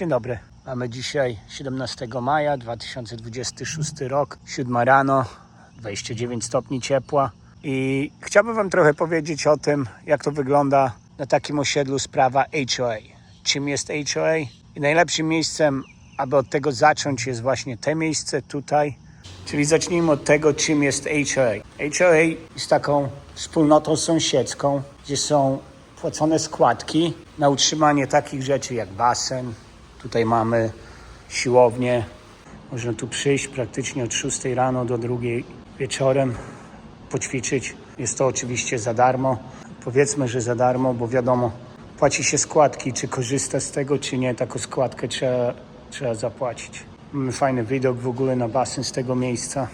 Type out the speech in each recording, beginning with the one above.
Dzień dobry. Mamy dzisiaj 17 maja 2026 rok, 7 rano, 29 stopni ciepła i chciałbym Wam trochę powiedzieć o tym, jak to wygląda na takim osiedlu sprawa HOA. Czym jest HOA? I najlepszym miejscem, aby od tego zacząć, jest właśnie to miejsce tutaj. Czyli zacznijmy od tego, czym jest HOA. HOA jest taką wspólnotą sąsiedzką, gdzie są płacone składki na utrzymanie takich rzeczy jak basen. Tutaj mamy siłownię. Można tu przyjść praktycznie od 6 rano do 2 wieczorem, poćwiczyć. Jest to oczywiście za darmo. Powiedzmy, że za darmo, bo wiadomo, płaci się składki. Czy korzysta z tego, czy nie, taką składkę trzeba zapłacić. Mamy fajny widok w ogóle na basen z tego miejsca.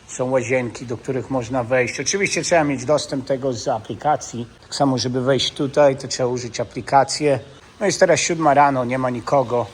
Są łazienki, do których można wejść. Oczywiście trzeba mieć dostęp tego z aplikacji. Tak samo, żeby wejść tutaj, to trzeba użyć aplikację. No jest teraz 7 rano, nie ma nikogo.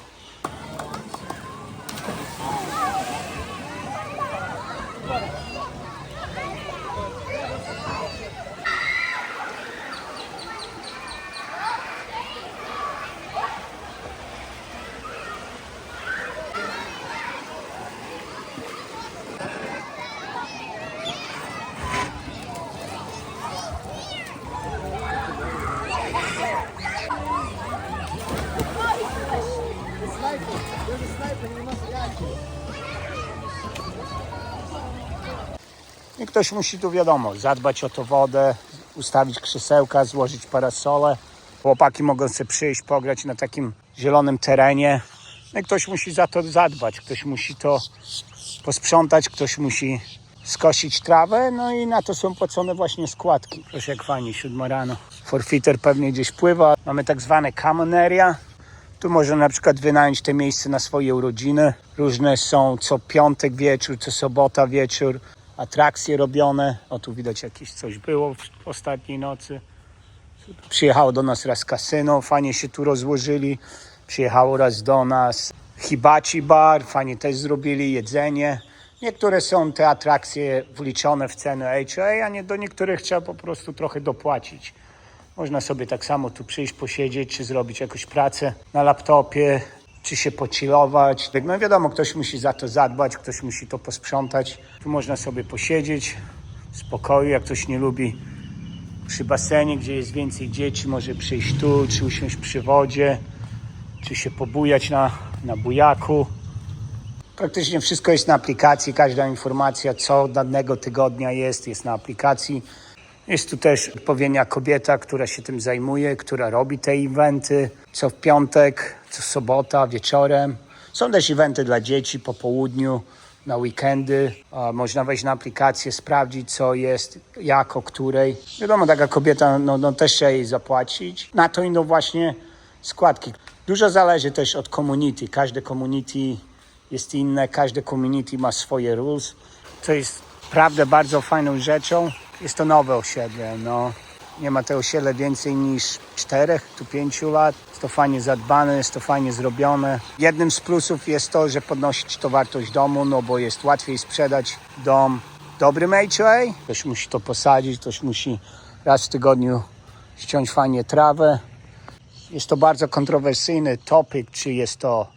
I ktoś musi tu, wiadomo, zadbać o tą wodę, ustawić krzesełka, złożyć parasole. Chłopaki mogą sobie przyjść, pograć na takim zielonym terenie. No i ktoś musi za to zadbać, ktoś musi to posprzątać, ktoś musi skosić trawę, no i na to są płacone właśnie składki. Proszę, jak fajnie, 7 rano. Forfeiter pewnie gdzieś pływa. Mamy tak zwane common area. Tu można na przykład wynająć te miejsce na swoje urodziny. Różne są co piątek wieczór, co sobota wieczór. Atrakcje robione. O, tu widać jakieś coś było w ostatniej nocy. Przyjechało do nas raz kasyno, fajnie się tu rozłożyli. Przyjechało raz do nas Hibachi Bar, fajnie też zrobili jedzenie. Niektóre są te atrakcje wliczone w cenę HOA, a nie do niektórych trzeba po prostu trochę dopłacić. Można sobie tak samo tu przyjść, posiedzieć, czy zrobić jakąś pracę na laptopie, czy się pocilować. No wiadomo, ktoś musi za to zadbać, ktoś musi to posprzątać. Tu można sobie posiedzieć w spokoju, jak ktoś nie lubi przy basenie, gdzie jest więcej dzieci, może przyjść tu, czy usiąść przy wodzie, czy się pobujać na bujaku. Praktycznie wszystko jest na aplikacji, każda informacja, co danego tygodnia jest na aplikacji. Jest tu też odpowiednia kobieta, która się tym zajmuje, która robi te eventy, co w piątek, co w sobota, wieczorem. Są też eventy dla dzieci po południu, na weekendy. Można wejść na aplikację, sprawdzić, co jest, jak, o której. Wiadomo, taka kobieta, no też trzeba jej zapłacić. Na to idą właśnie składki. Dużo zależy też od community. Każde community jest inne, każde community ma swoje rules. Co jest naprawdę bardzo fajną rzeczą. Jest to nowe osiedle. No, nie ma tego osiedle więcej niż 4-5 lat. Jest to fajnie zadbane, jest to fajnie zrobione. Jednym z plusów jest to, że podnosi to wartość domu, no bo jest łatwiej sprzedać dom dobrym HOA. Ktoś musi to posadzić, ktoś musi raz w tygodniu ściąć fajnie trawę. Jest to bardzo kontrowersyjny topic, czy jest to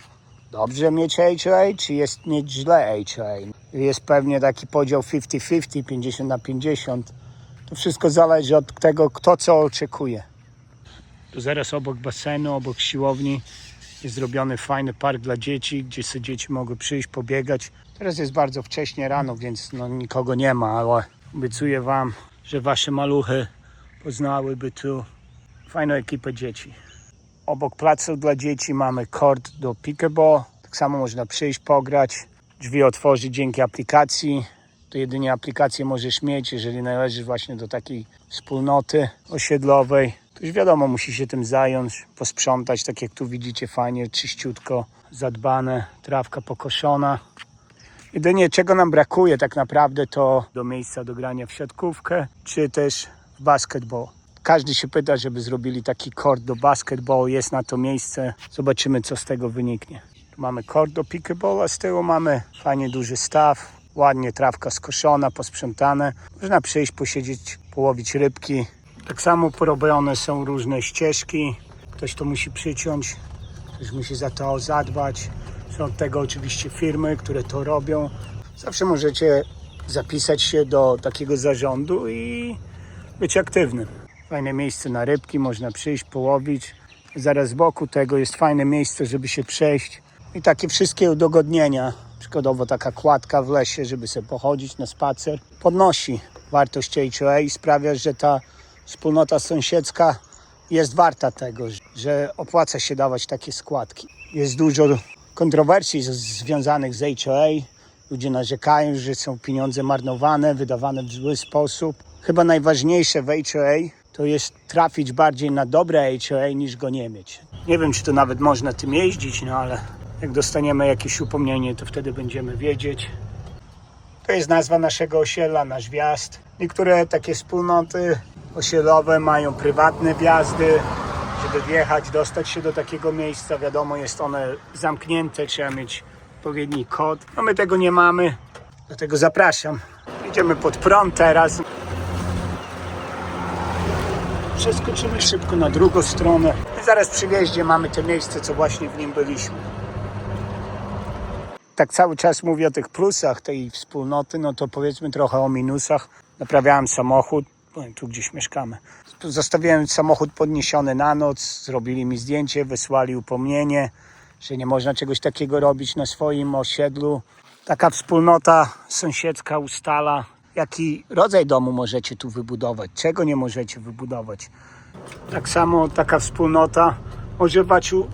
dobrze mieć HOA, czy jest mieć źle HOA. Jest pewnie taki podział 50-50, 50/50. To wszystko zależy od tego, kto co oczekuje. Tu zaraz obok basenu, obok siłowni jest zrobiony fajny park dla dzieci, gdzie sobie dzieci mogły przyjść, pobiegać. Teraz jest bardzo wcześnie rano, więc nikogo nie ma, ale obiecuję Wam, że Wasze maluchy poznałyby tu fajną ekipę dzieci. Obok placu dla dzieci mamy kort do pickleball. Tak samo można przyjść, pograć, drzwi otworzyć dzięki aplikacji. To jedynie aplikację możesz mieć, jeżeli należysz właśnie do takiej wspólnoty osiedlowej. To już wiadomo, musi się tym zająć, posprzątać, tak jak tu widzicie, fajnie, czyściutko, zadbane, trawka pokoszona. Jedynie czego nam brakuje tak naprawdę, to do miejsca do grania w siatkówkę, czy też w basketball. Każdy się pyta, żeby zrobili taki kort do basketballu, jest na to miejsce. Zobaczymy, co z tego wyniknie. Tu mamy kort do pickleball, a z tyłu mamy fajnie duży staw, ładnie trawka skoszona, posprzątane. Można przyjść, posiedzieć, połowić rybki. Tak samo porobione są różne ścieżki. Ktoś to musi przyciąć, ktoś musi za to zadbać. Są od tego oczywiście firmy, które to robią. Zawsze możecie zapisać się do takiego zarządu i być aktywnym. Fajne miejsce na rybki, można przyjść, połowić. Zaraz z boku tego jest fajne miejsce, żeby się przejść. I takie wszystkie udogodnienia. Przykładowo taka kładka w lesie, żeby sobie pochodzić na spacer. Podnosi wartość HOA i sprawia, że ta wspólnota sąsiedzka jest warta tego, że opłaca się dawać takie składki. Jest dużo kontrowersji związanych z HOA. Ludzie narzekają, że są pieniądze marnowane, wydawane w zły sposób. Chyba najważniejsze w HOA to jest trafić bardziej na dobre HOA niż go nie mieć. Nie wiem, czy to nawet można tym jeździć, no ale jak dostaniemy jakieś upomnienie, to wtedy będziemy wiedzieć. To jest nazwa naszego osiedla, nasz wjazd. Niektóre takie wspólnoty osiedlowe mają prywatne wjazdy, żeby wjechać, dostać się do takiego miejsca. Wiadomo, jest one zamknięte, trzeba mieć odpowiedni kod. No my tego nie mamy, dlatego zapraszam. Idziemy pod prąd teraz. Przeskoczymy szybko na drugą stronę. I zaraz przy wjeździe mamy te miejsce, co właśnie w nim byliśmy. Tak cały czas mówię o tych plusach tej wspólnoty, no to powiedzmy trochę o minusach. Naprawiałem samochód, tu gdzieś mieszkamy. Zostawiłem samochód podniesiony na noc, zrobili mi zdjęcie, wysłali upomnienie, że nie można czegoś takiego robić na swoim osiedlu. Taka wspólnota sąsiedzka ustala, jaki rodzaj domu możecie tu wybudować, czego nie możecie wybudować. Tak samo taka wspólnota może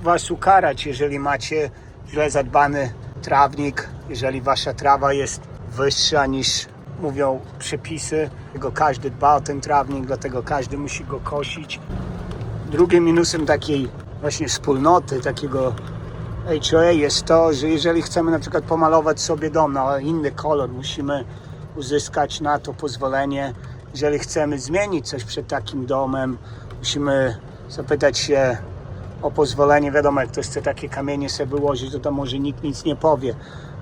was ukarać, jeżeli macie źle zadbany trawnik, jeżeli wasza trawa jest wyższa niż mówią przepisy, dlatego każdy dba o ten trawnik, dlatego każdy musi go kosić. Drugim minusem takiej właśnie wspólnoty, takiego HOA jest to, że jeżeli chcemy na przykład pomalować sobie dom na inny kolor, musimy uzyskać na to pozwolenie. Jeżeli chcemy zmienić coś przed takim domem, musimy zapytać się o pozwolenie. Wiadomo, jak ktoś chce takie kamienie sobie wyłożyć, to tam może nikt nic nie powie.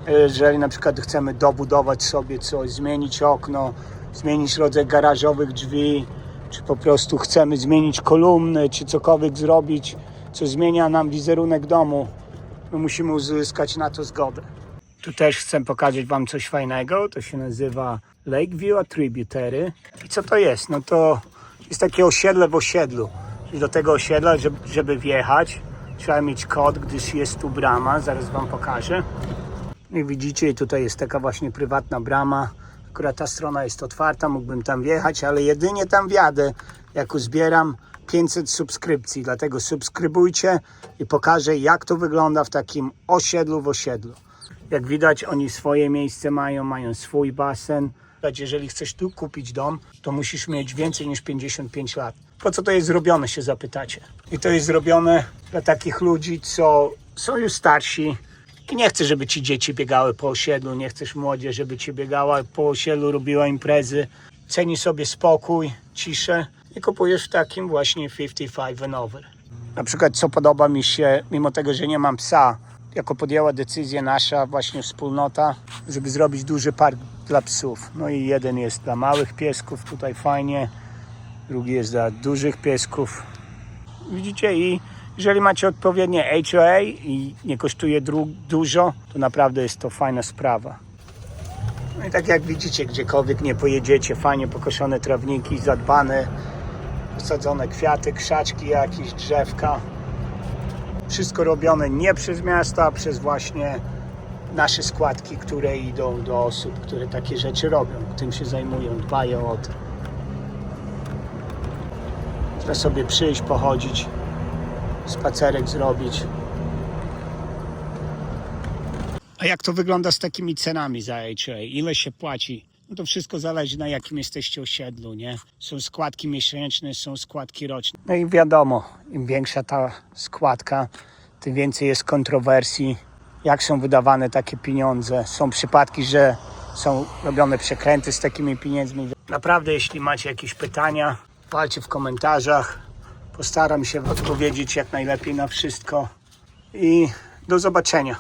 Jeżeli na przykład chcemy dobudować sobie coś, zmienić okno, zmienić rodzaj garażowych drzwi, czy po prostu chcemy zmienić kolumny, czy cokolwiek zrobić, co zmienia nam wizerunek domu, my musimy uzyskać na to zgodę. Tu też chcę pokazać wam coś fajnego. To się nazywa Lakeview Tributary. I co to jest? No to jest takie osiedle w osiedlu. Czyli do tego osiedla, żeby wjechać, trzeba mieć kod, gdyż jest tu brama. Zaraz wam pokażę. Jak widzicie, tutaj jest taka właśnie prywatna brama. Akurat ta strona jest otwarta, mógłbym tam wjechać, ale jedynie tam wjadę, jak uzbieram 500 subskrypcji. Dlatego subskrybujcie i pokażę, jak to wygląda w takim osiedlu w osiedlu. Jak widać, oni swoje miejsce mają swój basen. Jeżeli chcesz tu kupić dom, to musisz mieć więcej niż 55 lat. Po co to jest zrobione, się zapytacie. I to jest zrobione dla takich ludzi, co są już starsi i nie chcesz, żeby ci dzieci biegały po osiedlu, nie chcesz młodzież, żeby ci biegała po osiedlu, robiła imprezy. Ceni sobie spokój, ciszę i kupujesz w takim właśnie 55 and over. Na przykład, co podoba mi się, mimo tego, że nie mam psa, jako podjęła decyzję nasza właśnie wspólnota, żeby zrobić duży park dla psów. No i jeden jest dla małych piesków, tutaj fajnie, drugi jest dla dużych piesków. Widzicie, i jeżeli macie odpowiednie HOA i nie kosztuje dużo, to naprawdę jest to fajna sprawa. No i tak jak widzicie, gdziekolwiek nie pojedziecie, fajnie pokoszone trawniki, zadbane, posadzone kwiaty, krzaczki, jakieś drzewka. Wszystko robione nie przez miasto, a przez właśnie nasze składki, które idą do osób, które takie rzeczy robią, tym się zajmują, dbają o to. Trzeba sobie przyjść, pochodzić, spacerek zrobić. A jak to wygląda z takimi cenami za HOA? Ile się płaci? No to wszystko zależy, na jakim jesteście osiedlu, nie? Są składki miesięczne, są składki roczne. No i wiadomo, im większa ta składka, tym więcej jest kontrowersji, jak są wydawane takie pieniądze. Są przypadki, że są robione przekręty z takimi pieniędzmi. Naprawdę, jeśli macie jakieś pytania, walcie w komentarzach. Postaram się odpowiedzieć jak najlepiej na wszystko i do zobaczenia.